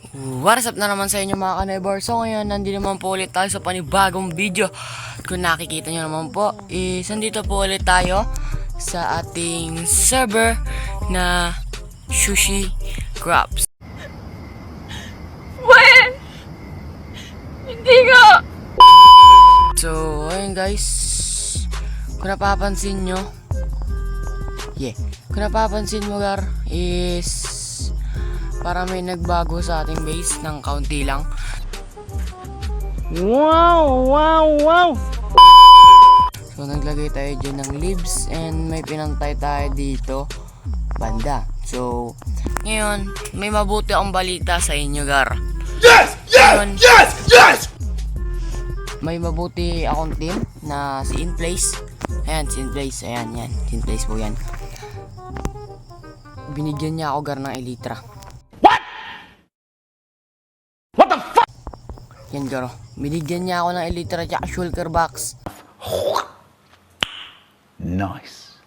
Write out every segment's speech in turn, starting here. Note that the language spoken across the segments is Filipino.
What's up na naman sa inyo mga ka-neighbor. So ngayon, nandito naman po ulit tayo sa panibagong video. Kung nakikita nyo naman po, nandito po ulit tayo sa ating server na Sushi Crabs. When? Hindi nga! So, ayun guys, kung napapansin nyo, kung napapansin mo gar, is para may nagbago sa ating base ng kaunti lang. Wow! So naglagay tayo dyan ng leaves and may pinantay tayo dito banda. So ngayon may mabuti akong balita sa inyo gar. Ngayon, may mabuti akong team na si Inplace. Ayan, si Inplace. Ayan, yan. Si Inplace po yan. Binigyan niya ako gar ng Elytra. Yan garo. Binigyan niya ako ng Elytra at shulker box. Nice.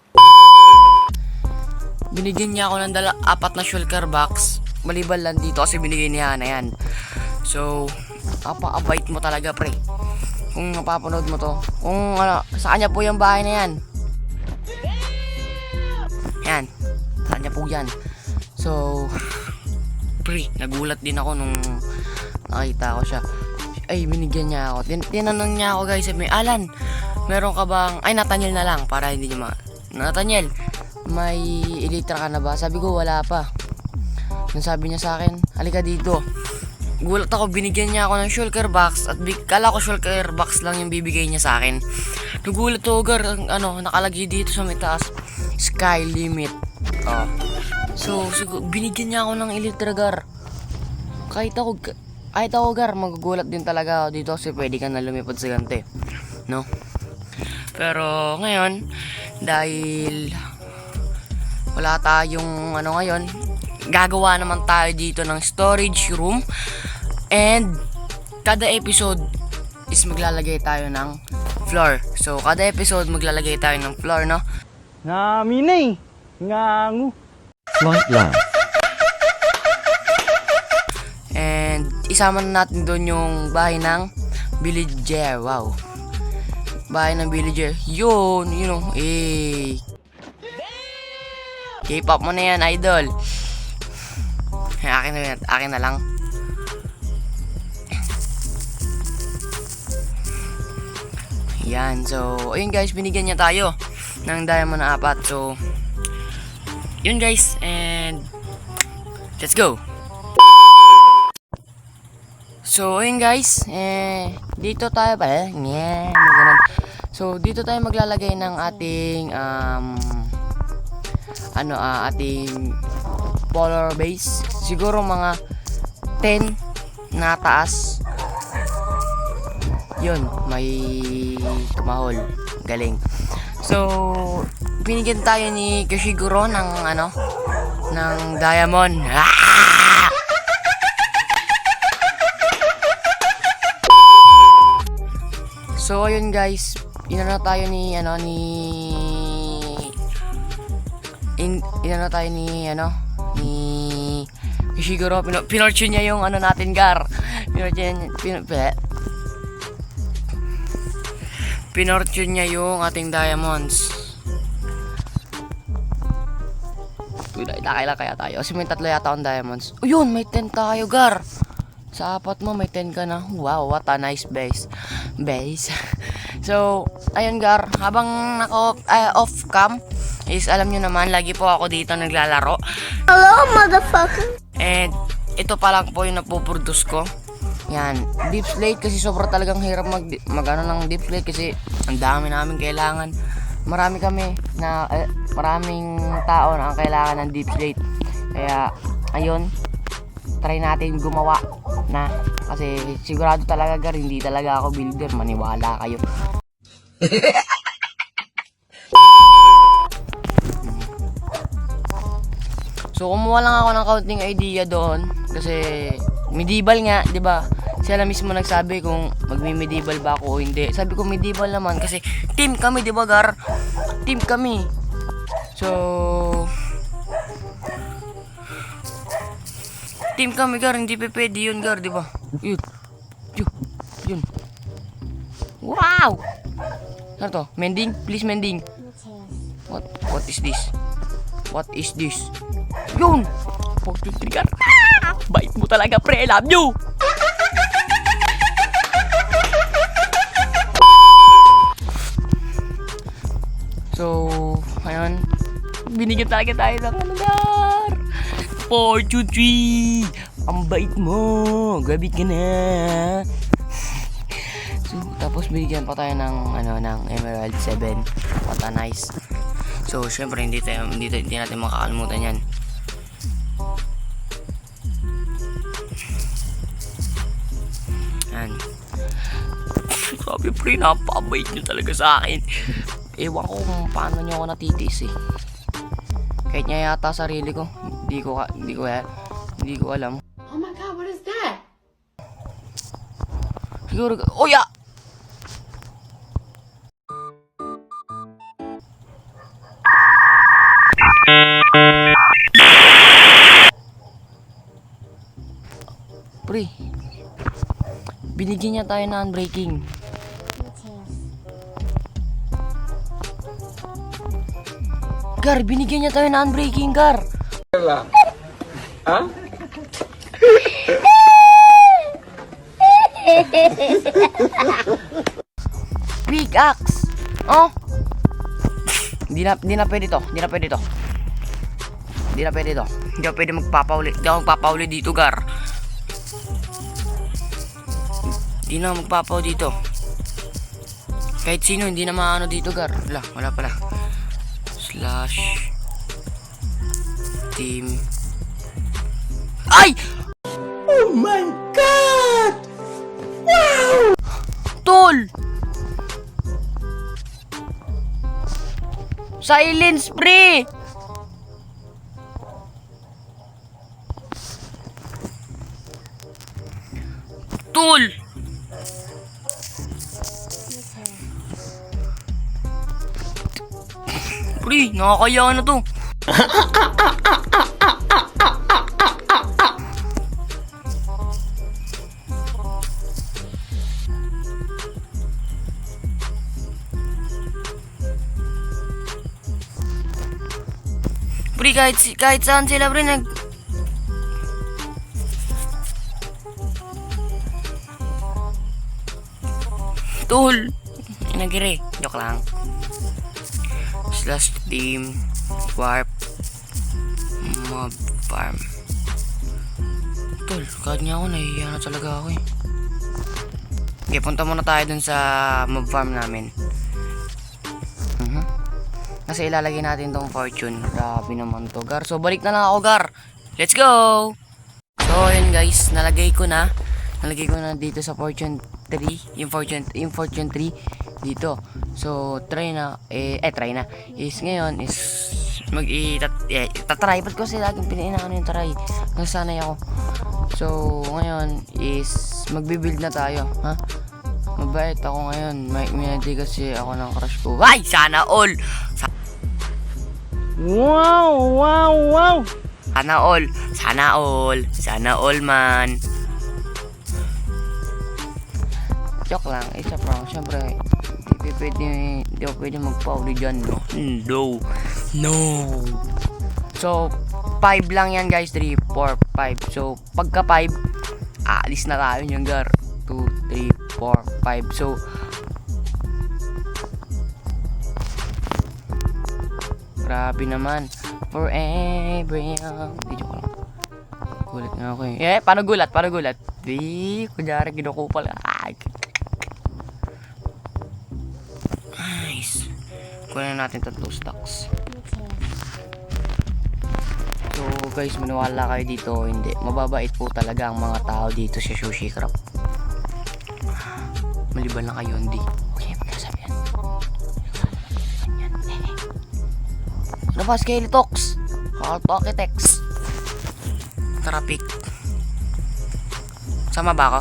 Binigyan niya ako ng apat na shulker box. Maliban lang dito kasi binigay niya na yan. So, apakabait mo talaga pre. Kung napapanood mo to. Kung ano, sa kanya po yung bahay na yan. Yan. Sa kanya po yan. So, pre, nagulat din ako nung nakita ko siya. Ay, binigyan niya ako. Tinanong niya ako guys, sabi, Alan, meron ka bang, ay Nathaniel na lang, para hindi niya Nathaniel, may Elytra ka na ba? Sabi ko, wala pa. Nung sabi niya sa akin, halika dito. Gulat ako, binigyan niya ako ng shulker box, at kala ko shulker box lang yung bibigay niya sa akin. Nagulat ako, nakalagay dito sa may taas, sky limit. Oh. So, binigyan niya ako ng Elytra gar. Kahit ako gar, magugulat din talaga ako dito kasi pwede ka na lumipad sa ganito, no? Pero ngayon, dahil wala tayong ngayon, gagawa naman tayo dito ng storage room. And kada episode is maglalagay tayo ng floor. So kada episode maglalagay tayo ng floor, no? Naminay! Ngangu! Slight laugh. And isama na natin doon yung bahay ng villager. Wow. Bahay ng villager. Yun, K-pop mo na yan, idol. Akin na lang. Yan, so ayun guys, binigyan niya tayo ng diamond na 4. So yun guys, and let's go. So ayun guys, dito tayo pala. So dito tayo maglalagay ng ating ating polar base. Siguro mga 10 na taas. Yun, may tumahol. Galing. So binigyan tayo ni Kyoshiguro ng ng diamond. So ayun guys, tayo ni Ishiguro. Pinortune niya yung natin gar. Pinortune niya yung ating diamonds. Nakailan kaya tayo? Kasi may 3 yata akong diamonds. O yun, may 10 tayo gar. Sa 4 mo may 10 ka na. Wow, what a nice base. So ayun gar, habang off cam is alam nyo naman, lagi po ako dito naglalaro. Hello, motherfucker! And ito pa lang po yung napoproduce ko. Yan, deep slate kasi sobra talagang hirap mag ng deep slate kasi ang dami namin kailangan. Maraming tao na ang kailangan ng deep slate. Kaya ayun, try natin gumawa na kasi sigurado talaga gar, hindi talaga ako builder, maniwala kayo. So kumuha lang ako ng counting idea doon kasi medieval nga, 'di ba? Siya lang mismo nagsabi kung magmi-medieval ba ako o hindi. Sabi ko medieval naman kasi team kami, 'di ba gar? Team kami. So Mag-team kami, Gar. Hindi pa pwede yun, Gar, di ba? Yun. Yun. Wow! Ano to? Mending? Please, mending. What is this? What is this? Yun! 43, Gar. Ah! Bait mo talaga, pre. I love you! So, ayun. Binigyan talaga tayo ng ano, Gar. Fortune 3! Ang bait mo! Gabi ka na! So, tapos binigyan pa tayo ng, ng Emerald 7. What a nice. So, syempre, hindi natin makakalimutan yan. Yan. Grabe, pre, napabait nyo talaga sa akin. Ewan ko kung paano nyo ako natitiis eh. Kahit niya yata sarili ko, hindi ko alam. Oh my God, what is that? Siguro, oh ya! Pre, binigyan niya tayo ng unbreaking. Gar, binigyan niya tayo ng unbreaking, Gar. Ha? Pickaxe! Oh! Hindi na pwede to. Hindi na pwede magpapauli. Hindi ako magpapauli dito, Gar. Hindi na magpapauli dito. Kahit sino, hindi na maano dito, Gar. Wala pala. Slash team. Ay! Oh my God! Wow! Tol! Silence, pre! Tol! Pre, nakakaya na to. Pre, kahit saan sila, pre, Tol! Inagire. Joke lang. Slash team warp mob farm. Tol, kahit nga ako, nahihiya na talaga ako eh. Okay, punta muna tayo dun sa mob farm namin. Kasi ilalagay natin tong fortune. Grabe naman to, Gar. So, balik na lang ako, Gar. Let's go! So, ayun guys, nalagay ko na dito sa fortune 3, yung fortune 3 dito. So, try na. Is ngayon is tatry. Ba't ko kasi laging pinainaan yung try? Nasanay ako. So, ngayon is magbibuild na tayo, ha? Mabait ako ngayon. Minadi kasi ako ng crush ko. Ay! Sana all! Wow, wow, wow. Sana all man. Joke lang, isa prank. Siyempre, hindi ko pwede magpauli dyan, no? No. So, 5 lang yan, guys. 3, 4, 5. So, pagka 5, aalis na tayo nyan, Gar. 2, 3, 4, 5. So, grabe naman. Forever young. Di joke lang. Gulat nga ako eh. Paano gulat? Di, kunyari kinukupal. Ay. Nice. Kunin natin 3 stocks. So guys, maniwala kayo dito. Hindi. Mababait po talaga ang mga tao dito sa Sushi Craft. Maliban lang kayo, hindi. Okay, magkasabi yan. Ano ba, Skeletox? Architects. Traffic. Sama ba ako?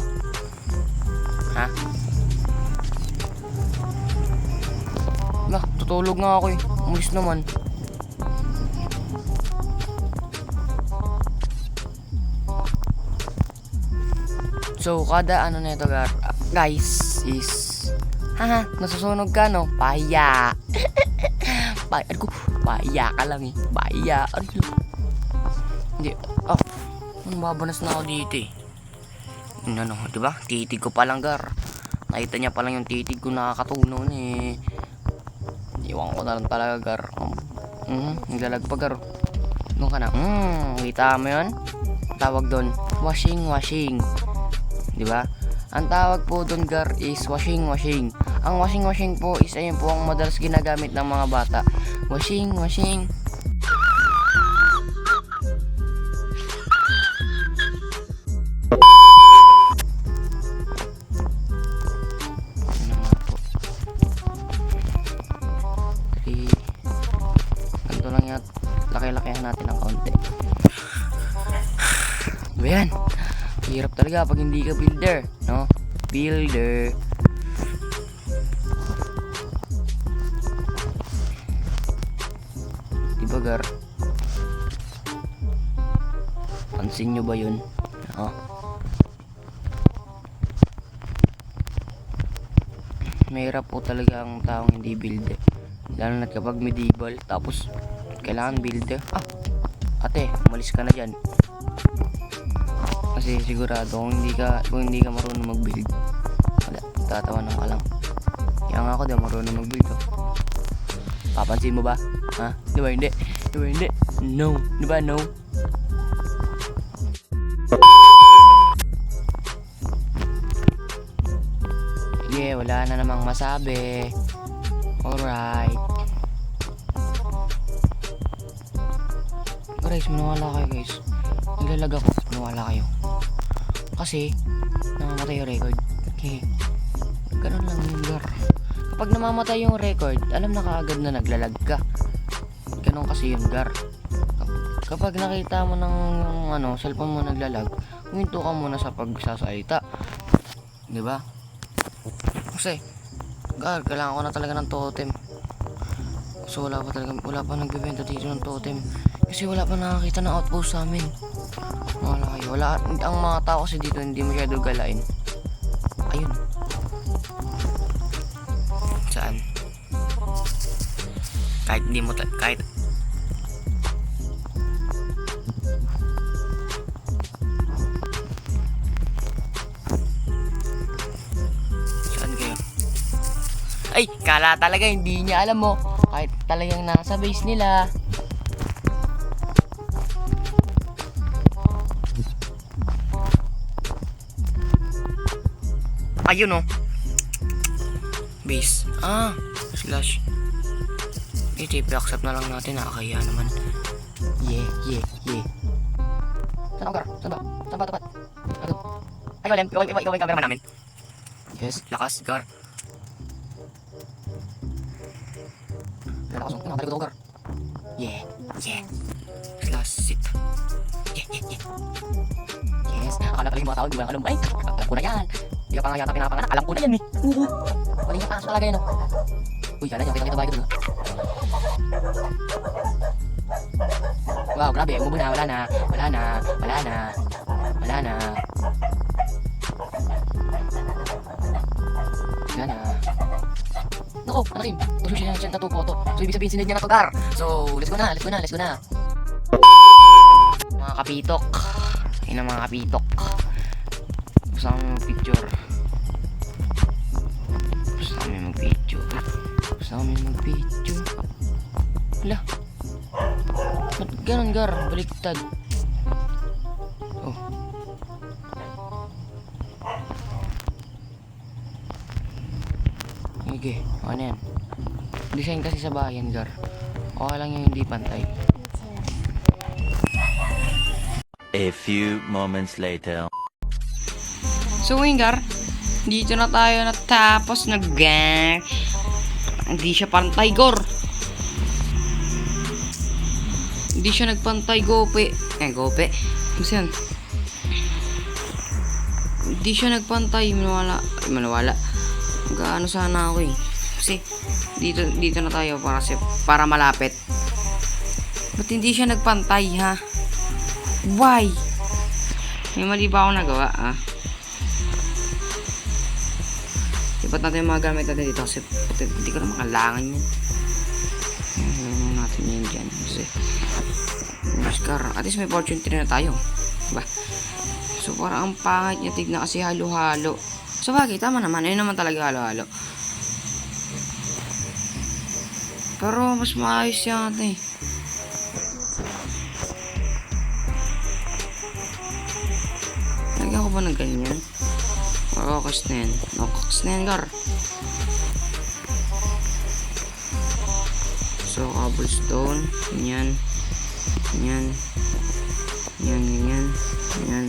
Ha? Tutulog nga ako eh. Umalis naman. So, kada ano na ito, guys, is... Haha, nasusunog ka, no? Pahiya. Pahiya ka lang eh. Pahiya. Hindi. Oh, mababanas na ako dito eh. Ano, diba? Titig ko pa lang, gar. Nakita niya pa lang yung titig ko nakakatunaw eh. Iwan ko na lang talaga, gar. Naglalag pa, gar. Doon ka na. Kita mo yun? Tawag doon, washing. Diba? Ang tawag po doon, gar, is washing. Ang washing po is ayun po ang madalas ginagamit ng mga bata. Washing. Ganito lang yan. Laki-lakihan natin ng kaunti. Ayan. Hirap talaga pag hindi ka builder, no? Builder. Diba, gar? Pansin nyo ba yun? Oh. Mahirap po talaga ang taong hindi builder. Lalo na kapag medieval, tapos kailangan builder. Ate, umalis ka na dyan. Kasi sigurado kung hindi ka marunong mag-build, wala, tatawanan ka lang. Kaya nga ako daw marunong mag-build. Papansin mo ba? Ha? Di ba hindi? No. Di ba no? Yeah, wala na namang masabi. Alright. Guys, maniwala kayo guys. Naglalag ako. Maniwala kayo. Kasi, namamatay yung record. Okay. Ganun lang yung gar. Kapag namamatay yung record, alam na kaagad na naglalag ka. Ganun kasi yung gar. Kapag nakita mo ng cellphone mo naglalag, huminto ka muna sa pagsasalita. Diba? Kasi, gar, kailangan ko na talaga ng totem. So, wala pa nagbibenta dito ng totem. Kasi wala pa nakakita ng outpost sa amin. Wala kayo. Ang mga tao kasi dito hindi masyado galain. Ayun. Saan? Kahit hindi mo kahit saan kayo? Ay, kala talaga hindi niya alam mo. Kahit talagang nasa base nila. Ayun oh. Base. Slash. TP accept na lang natin. Nakakaya naman. Yeah. Saan ako, gar? Saan ba? Tapat. Ay, wala. Ikaw yung cameraman namin. Yes, lakas, gar. Lakas, nakatalikod ako, gar. Yeah. Slash sit. Yeah. Yes, akala pala yung mga tao, di ba alam mo? Ay, alam ko na yan. Hindi ka pa nga yata pinapanganak. Alam ko na yan eh. Waling panas talaga yan oh. Uy, kala niya. Kita ba ito doon? Wow, grabe. Umubo na. Wala na. Naku, anakim. Tususin na siya tatupo to. So, ibig sabihin sinid niya na to, gar. So, let's go na. Mga kapitok. Ayun ang mga kapitok. Gusto kami mag-picture. Hala. Ba't ganun, gar? Baliktad. Oh. Okay, ano yan? Design kasi sa bayan, gar. Okay lang yung hindi pantay. A few moments later. So ngayon, gar, dito na tayo natapos nag-gang. Hindi siya pantay, gor. Hindi siya nagpantay, gope. Gope. Kasi yan. Hindi siya nagpantay, manawala. Gaano sana ako eh. Kasi dito na tayo para malapit. Ba't hindi siya nagpantay, ha? Why? May mali ba ako nagawa, ha? Lipat natin yung mga gamit natin dito kasi hindi ko na makalangan yan. Ayan natin yan dyan. Kasi, Oscar, at least may fortune 3 na tayo. Diba? So, parang ang pangit niya tignan kasi halo-halo. So, bagay, tama naman. Ayun naman talaga halo-halo. Pero, mas maayos yan ate. Lagyan ko ba ng ganyan? Makokas na yan. Makokas na yan, Gar. So, cobblestone. Ganyan. Ganyan. Ganyan, ganyan. Ganyan.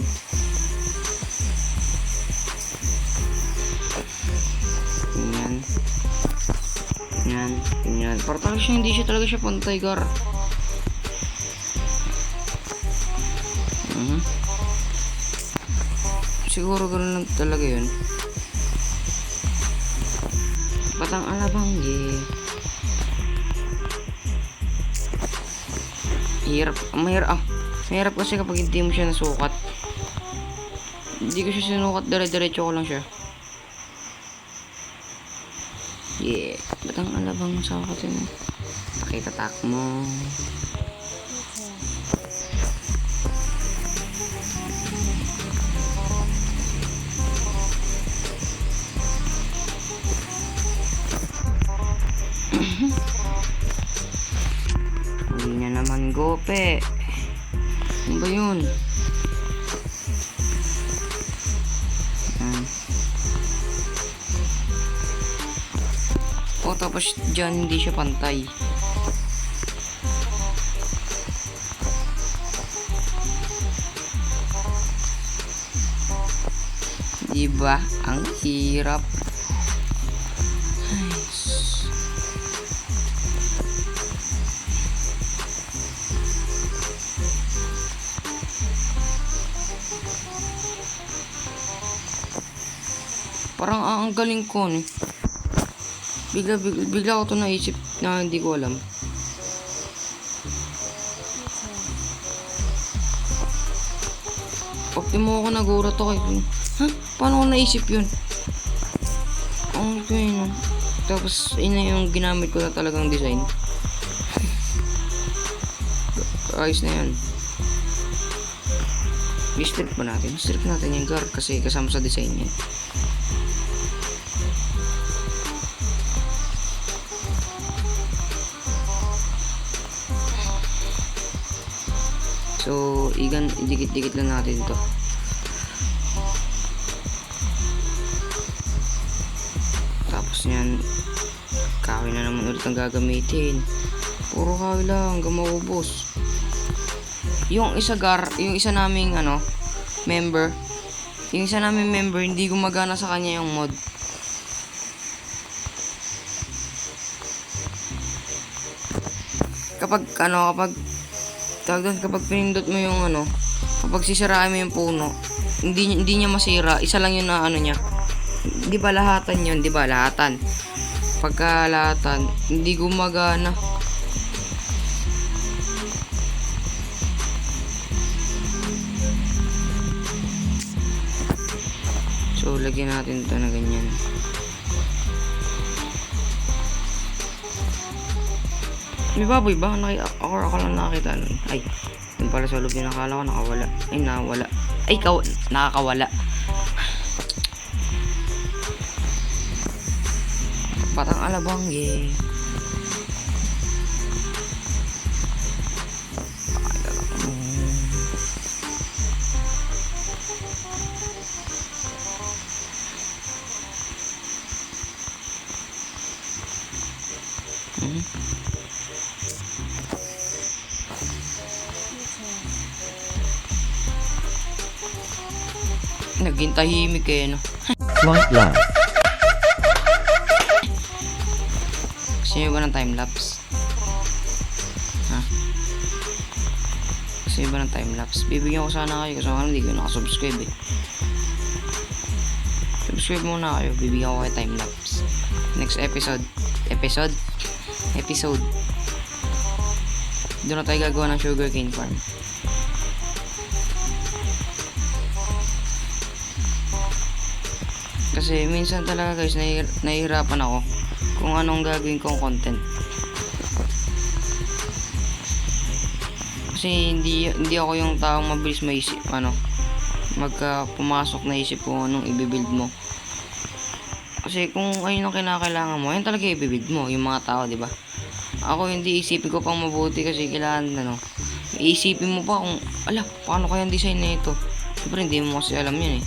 Ganyan. Ganyan. Ganyan. Parang talaga siya, hindi siya talaga siya pantay, Gar. Siguro ganoon lang talaga yun. Batang alabangge. Mahirap kasi kapag hindi mo siya nasukat. Hindi ko siya sinukat, dire-diretso ko lang siya. Yeah. Batang alabang sukat yun. Pakitatak mo. Hindi na naman gope. Ano ba yun? Ayan. O tapos dyan hindi siya pantay. Diba? Ang hirap. Parang ang galing ko eh. Bigla ko to naisip na hindi ko alam. Optimo ako nagurat ako eh. Ha? Paano ko naisip yun? Ang ito yun. Tapos ina yung ginamit ko na talagang design. Ayos na yan. I-strip ba natin? I-strip natin yung gar kasi kasama sa design yan. So, idikit-dikit lang natin ito. Tapos yan, kahoy na naman ulit ang gagamitin. Puro kahoy lang, hanggang maubos. Yung isa naming member, hindi gumagana sa kanya yung mod. Kapag pinindot mo yung kapag sisirain mo yung puno, hindi niya masira, isa lang yun na niya. Di ba lahatan yun, di ba? Lahatan. Pagka lahatan, hindi gumagana. So, lagyan natin ito na ganyan. May baboy ba? Ako lang nakakita nun. Ay, dun pala sa loob yun. Nakala ko nakawala. Ay, nawala. Ay, nakakawala. Batang alabangge. Naging tahimik eh, no? Slight lag. Gusto nyo ba ng timelapse? Ha? Gusto nyo ba ng timelapse? Bibigyan ko sana kayo kasi hindi ko nakasubscribe eh. Subscribe muna kayo, bibigyan ko kayo timelapse. Next episode. Doon na tayo gagawa ng sugarcane farm. Kasi minsan talaga guys, nahihirapan ako kung anong gagawin kong content. Kasi hindi ako yung taong mabilis maisip, pumasok na isip kung anong ibibuild mo. Kasi kung ayun ang kinakailangan mo, ayun talaga ibibuild mo, yung mga tao, di ba? Ako hindi isipin ko pang mabuti kasi kailangan, iisipin mo pa kung, paano kaya ang design na ito? Siyempre, hindi mo kasi alam yun eh.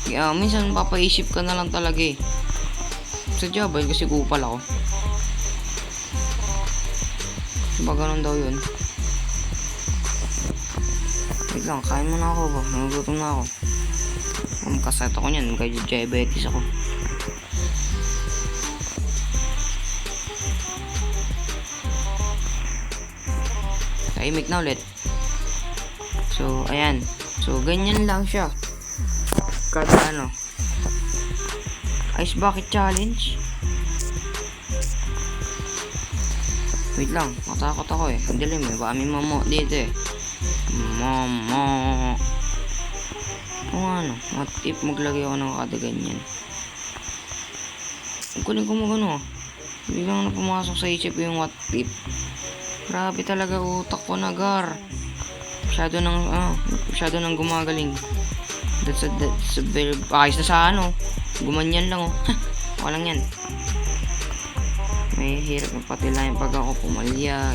Kaya minsan papaisip ka na lang talaga eh. Sadya ba yun? Kasi kupal ako. Diba ganun daw yun? Wait lang, kain muna ako ba? Nagugutom na ako. Kasat ako niyan, kaya diabetes ako. Tahimik na ulit. So, ayan. So, ganyan lang siya. Kada Ice bucket challenge. Wait lang, matakot ako eh. Ang dilim eh, baka may mamo dito eh. Mamo. Kung matip maglagay ako ng kada ganyan. Ang kuling ko biglang pumasok sa isip yung what tip. Grabe talaga utak ko na gar. Masyado nang gumagaling. That's a very ayos na sa gumanyan lang walang yan. May hirap na patilayan pag ako pumalya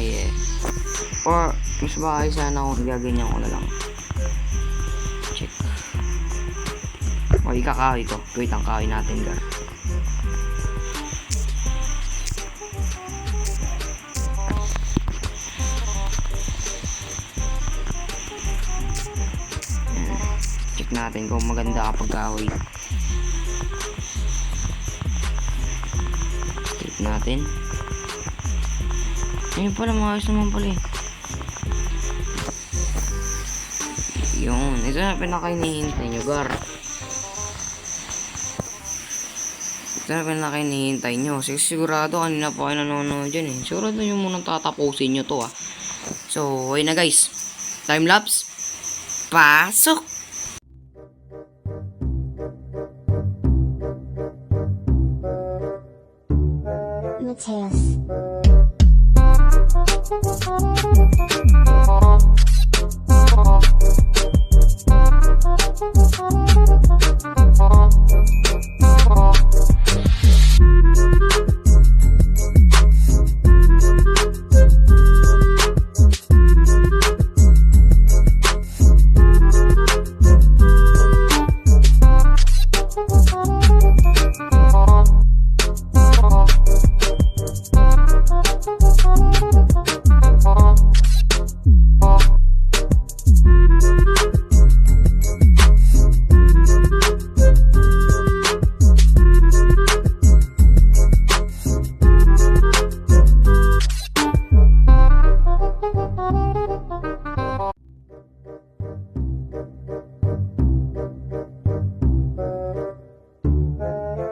or mas bakay sana kung gaganyan ko na lang. Check. Ikakahoy ko. Wait ang kahoy natin gar. Natin kung maganda kapag kahoy. Trip natin. Ayun pala, maayos naman pala eh. Yun, ito na pinaka-hinihintay nyo gar. Ito na pinaka-hinihintay nyo. Sigurado kanina po kayo nanonood dyan eh. Sigurado nyo munang tatapusin nyo to So, ayun na guys. Time-lapse. Pasok! Mateus.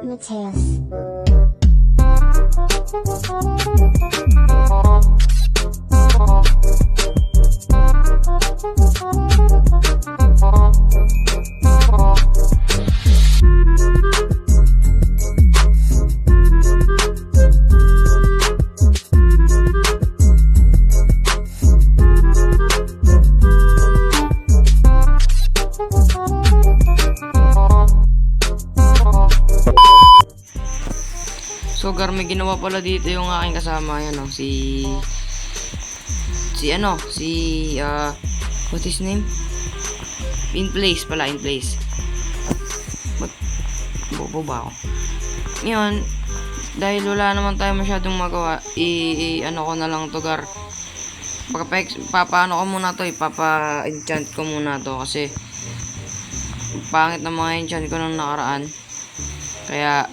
Mateus. So gar, may ginawa pala dito yung aking kasama, yan si what is his name? In place pala, in place. But bobo ba ako? Ngayon, dahil wala naman tayo masyadong magawa, ko na lang to gar. Papaano ko muna to, ipapa-enchant ko muna to kasi pangit na mga enchant ko nung nakaraan. Kaya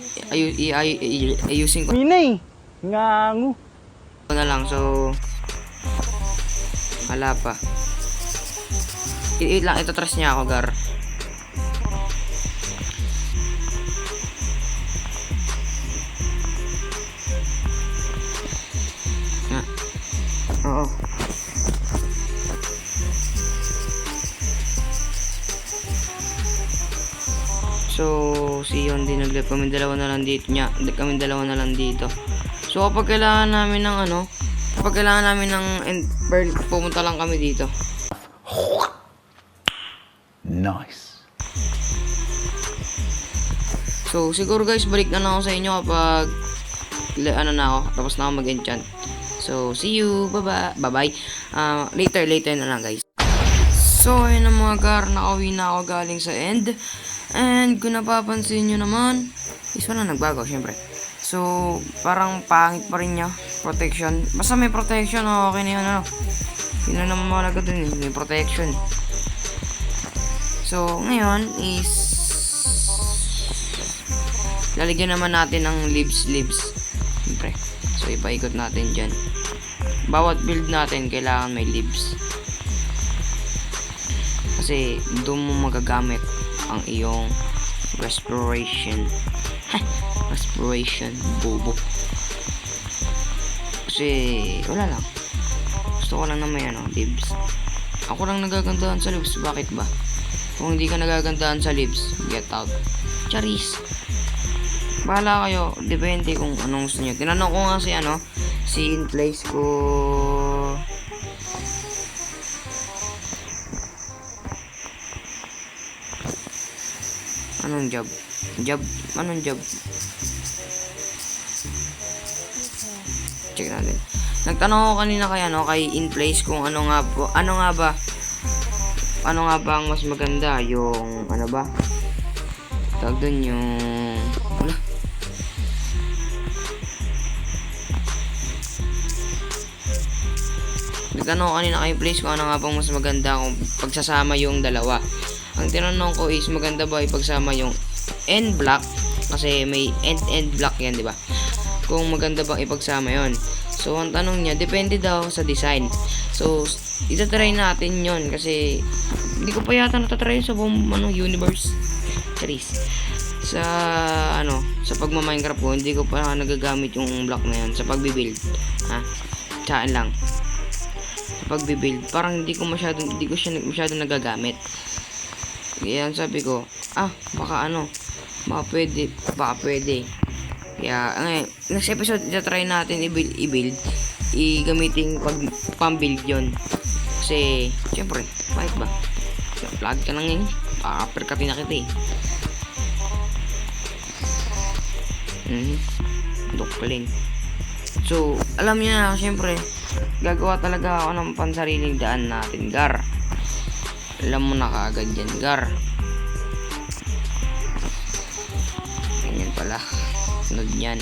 ayusin ko Minay, ngangu. na lang. So wala pa. Lang, ito trust niya ako gar. Oo. So, si Yon din nag-live. Kami dalawa na lang dito niya. Kami dalawa na lang dito. So, kapag kailangan namin ng kapag kailangan namin ng end pearl, pumunta lang kami dito. Nice. So, siguro guys, balik na ako sa inyo kapag na ako, tapos na ako mag-enchant. So, see you. Bye-bye. Later na lang guys. So, ayun na mga gar, nakauwi na ako galing sa end. And kung napapansin nyo naman, is wala nagbago, syempre. So, parang pangit pa rin niya. Protection. Basta may protection, okay na yun, Yun na naman mahalaga dun, may protection. So, ngayon is lalagyan naman natin ng leaves. Siyempre. So, ipaikot natin dyan. Bawat build natin, kailangan may leaves. Kasi, doon mo magagamit ang iyong respiration. Respiration, bobo. Kasi, wala lang. Gusto ko lang na may leaves. Ako lang nagagandahan sa leaves. Bakit ba? Kung hindi ka nagagandahan sa leaves, get out. Charis. Bahala kayo. Depende kung anong gusto nyo. Tinanong ko nga si in place ko. Anong job? Anong job? Check natin. Nagtanong ako kanina kay in place kung ano nga ba ang mas maganda, yung tawag dun, yung nagtanong ako kanina kay in place kung ano nga bang mas maganda kung pagsasama yung dalawa. Ang tinanong ko is maganda ba ipagsama yung end block kasi may end block yan, di ba? Kung maganda bang ipagsama yon. So, ang tanong niya, depende daw sa design. So, itatry natin yon kasi hindi ko pa yata natatry sa buong universe. Charis. Sa pagma-Minecraft ko, hindi ko pa nagagamit yung block na yan sa pagbi-build. Tsaan lang. Sa pagbi-build, parang hindi ko siya masyadong nagagamit. Kaya sabi ko, baka pwede. Kaya, next episode, itatry natin i-build, i-gamitin pang-build yun. Kasi, syempre, bakit ba? Vlog ka lang yun, pakaperkatin na kita Dukling. So, alam niyo na, syempre, gagawa talaga ako ng pansariling daan natin, gar. Alam mo na kaagad yan, gar. Ganyan pala. Sunod yan.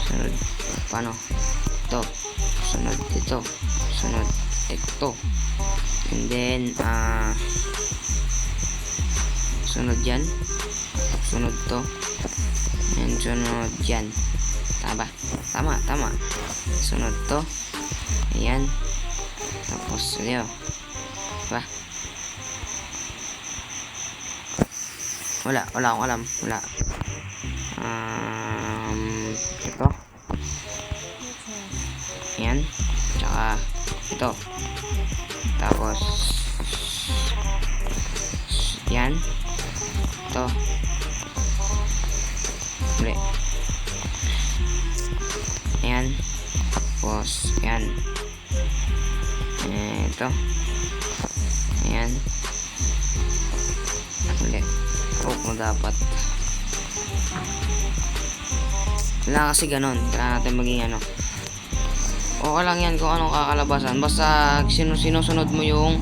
Sunod. Paano? Ito. Sunod ito. Sunod ito. And then, sunod yan. Sunod to. And sunod yan. Tama. Sunod to. Ayan. Tapos, ano ba? Wala akong alam. Wala. Ito. Ayan. Tsaka, ito. Tapos, yan. Ito. Uli. Ayan. Tapos, yan. Ito. Ayan. Uli. Mo dapat. Wala kasi ganon. Kailangan natin maging okay lang yan kung anong kakalabasan. Basta sinusunod mo yung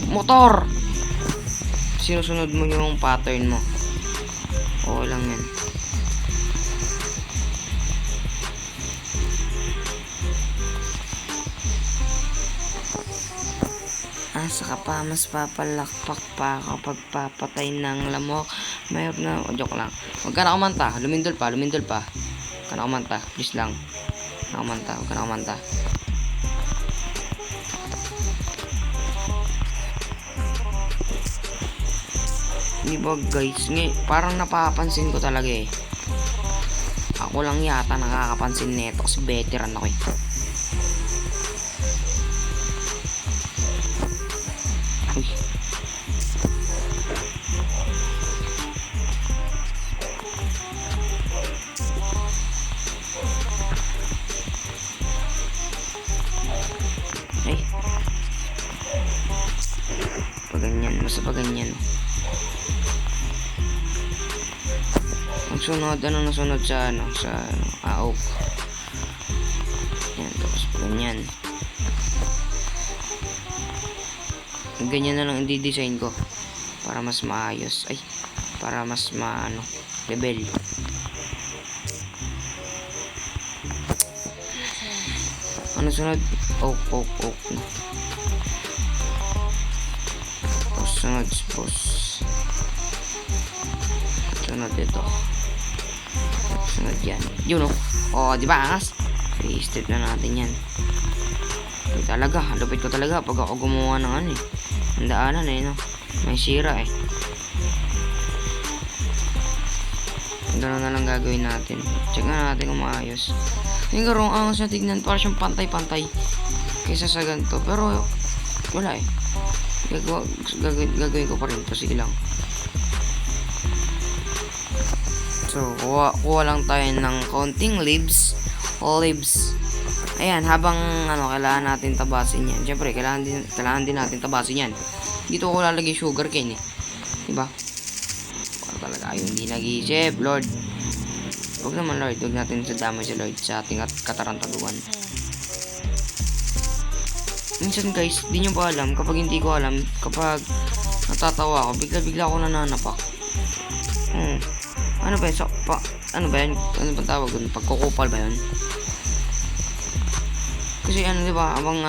motor. Sinusunod mo yung pattern mo. Okay lang yan. Saka pa mas papalakpak pa kapag papatay ng lamok. Mayroon na, joke lang. Huwag ka na kumanta, lumindol pa. Huwag ka na kumanta, please lang. Huwag ka na kumanta. Di ba guys, parang napapansin ko talaga Ako lang yata nakakapansin nito kasi veteran ako Ang sunod, ano nasunod sa ano? Sa oak. Yan, tapos ganyan. Ganyan na lang i-design ko. Para mas maayos. Ay, para mas level. Ano sunod? Oak. Tapos sunod, sunod ito. Sunod yan. Yun o. O, di ba angas? I-strip na natin yan. Ito talaga. Lupit ko talaga pag ako gumawa ng ano eh. Ang daanan eh, no? May sira eh. Gano'n na lang gagawin natin. Check na natin kung maayos. Yung garong angas na tignan. Para siyang pantay-pantay. Kaysa sa ganito. Pero, wala eh. Gagawin ko pa rin. Ito, sige lang. So, kuha lang tayo ng konting leaves. Ayan, habang kailangan natin tabasin yan. Siyempre, kailangan din natin tabasin yan. Dito ko lalagay sugar cane eh. Diba? Para talaga ayaw hindi nag-iisip, Lord. Huwag naman, Lord. Huwag natin sadamay si Lord sa ating katarantaduan. Minsan guys, di nyo pa alam. Kapag hindi ko alam, kapag natatawa ako, bigla ako nananapak. Ano ba yun? Ano ba yun? Ano ba tawag yun? Pagkukupal ba yun? Kasi di ba, habang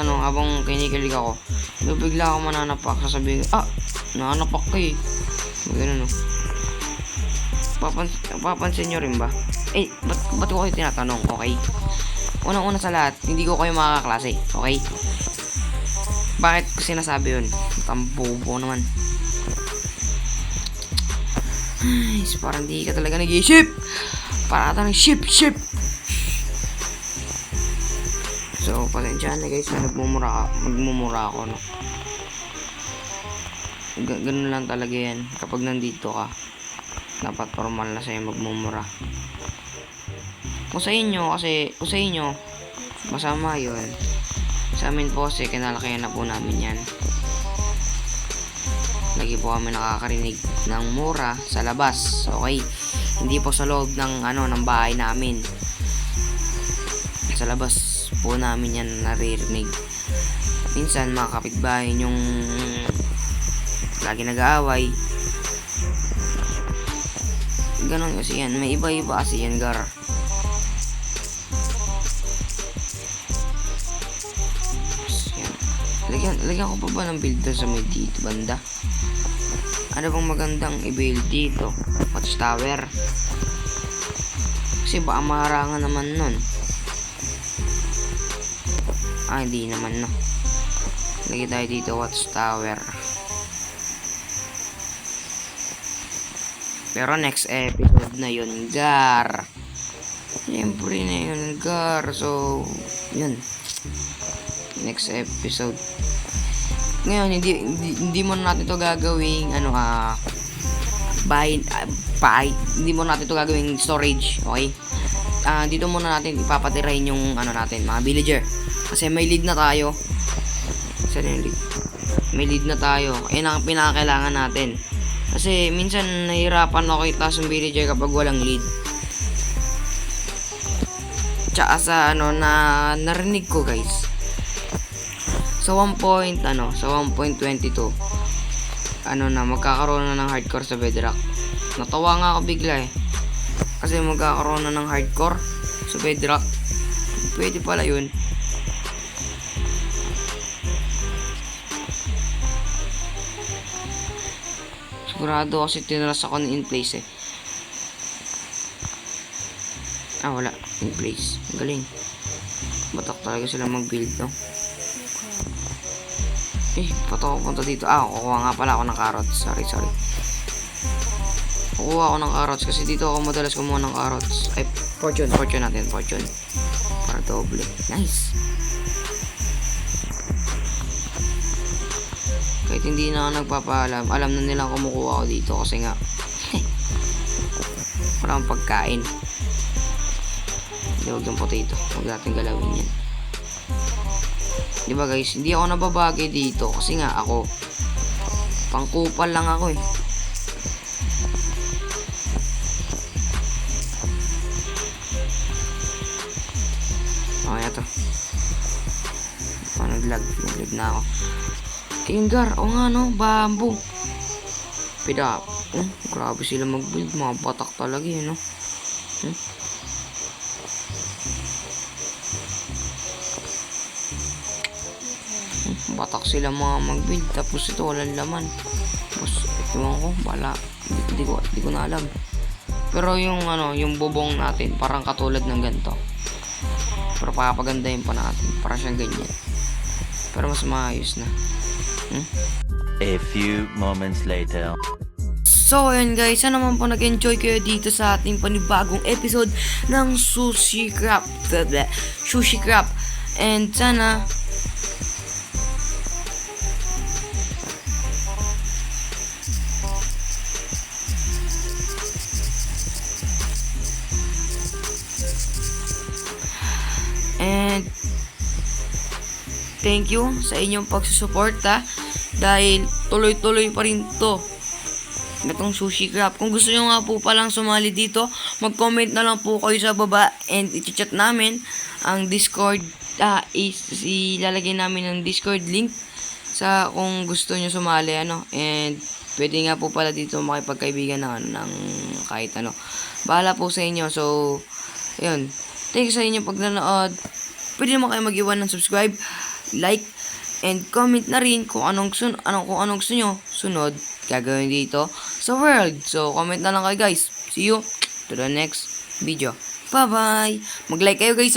kinikilig ako, bigla ako mananapak, sasabihin, nananapak ka eh. Ganun, no? Papansin nyo rin ba? Ba't ko kayo tinatanong, okay? Unang-una sa lahat, hindi ko kayo makakaklase, okay? Bakit ko sinasabi yun? Tambobo naman. Ay, parang di ka talaga nag-iisip. Para ata ng ship. So, pasensya na guys, magmumura ako, no? Ganun lang talaga yan. Kapag nandito ka, dapat formal na sa'yo magmumura. Kung sa inyo, masama yun. Sa amin po kasi, kinalakayan na po namin yan. Lagi po kami nakakarinig ng mura sa labas, okay? Hindi po sa loob ng, ng bahay namin. Sa labas po namin yan naririnig. Minsan mga kapitbahay yung lagi nag-aaway. Ganon kasi yan. May iba-iba kasi yan, gar. Yan. Lagyan ko pa ba ng builder sa may dito banda? Ano bang magandang i-build dito? Watchtower. Kasi baka maharangan naman nun. Hindi naman, no. Lagyan tayo dito, watchtower. Pero next episode na yun, gar. Siyempre na yun, gar. So, yun. Next episode. Ngayon, hindi mo natin to gagawing, hindi mo natin to gagawing storage, okay? Dito muna natin ipapatirahin yung, natin, mga villager. Kasi may lead na tayo. May lead na tayo. Ayan ang pinakakailangan natin. Kasi minsan nahihirapan ako itaas yung villager kapag walang lead. Tsaka sa narinig ko guys. Sa 1.22 magkakaroon na ng hardcore sa Bedrock. Natawa nga ako bigla eh. Kasi magkakaroon na ng hardcore sa Bedrock. Pwede pala yun. Sigurado kasi tinaras ako ng in place eh. Wala. In place. Galing. Batak talaga sila mag-build, no? Pato ako punta dito. Kukuha nga pala ako ng carrots. Sorry. Kukuha ako ng carrots kasi dito ako madalas kumuha ng carrots. Fortune natin. Para doble. Nice. Kahit hindi na ako nagpapaalam, alam na nilang kumukuha ako dito kasi nga wala akong pagkain. Hindi, huwag yung potato. Huwag natin galawin yan. Diba guys, hindi ako nababagay dito kasi nga ako pangkupal lang ako eh. Okay, ito. Naglag na ako. Ingar, o nga no, bamboo. Pida, grabe sila mag-build, mga batak talaga yun, no? Batak sila mga mag-build, tapos ito walang laman. Tapos, ewan ko, bala, di ko na alam. Pero yung yung bubong natin, parang katulad ng ganito. Pero papagandahin pa natin, para siyang ganyan. Pero mas maayos na. A few moments later. So, ayun guys, sana naman po nag-enjoy kayo dito sa ating panibagong episode ng Sushi Crap. Sushi Crap. And sana and thank you sa inyong pagsusuporta dahil tuloy-tuloy pa rin to itong Sushi Crap. Kung gusto nyo nga po palang sumali dito, mag-comment na lang po kayo sa baba and i-chat namin ang Discord. Ilalagay namin ang Discord link sa kung gusto nyo sumali and pwede nga po pala dito makipagkaibigan ng kahit ano. Bahala po sa inyo. So ayun, thank you sa inyong pagnanood. Pwede naman kayo mag-iwan ng subscribe, like, and comment na rin kung anong gusto nyo sunod gagawin dito sa world. So, comment na lang kayo guys. See you to the next video. Bye-bye! Mag-like kayo guys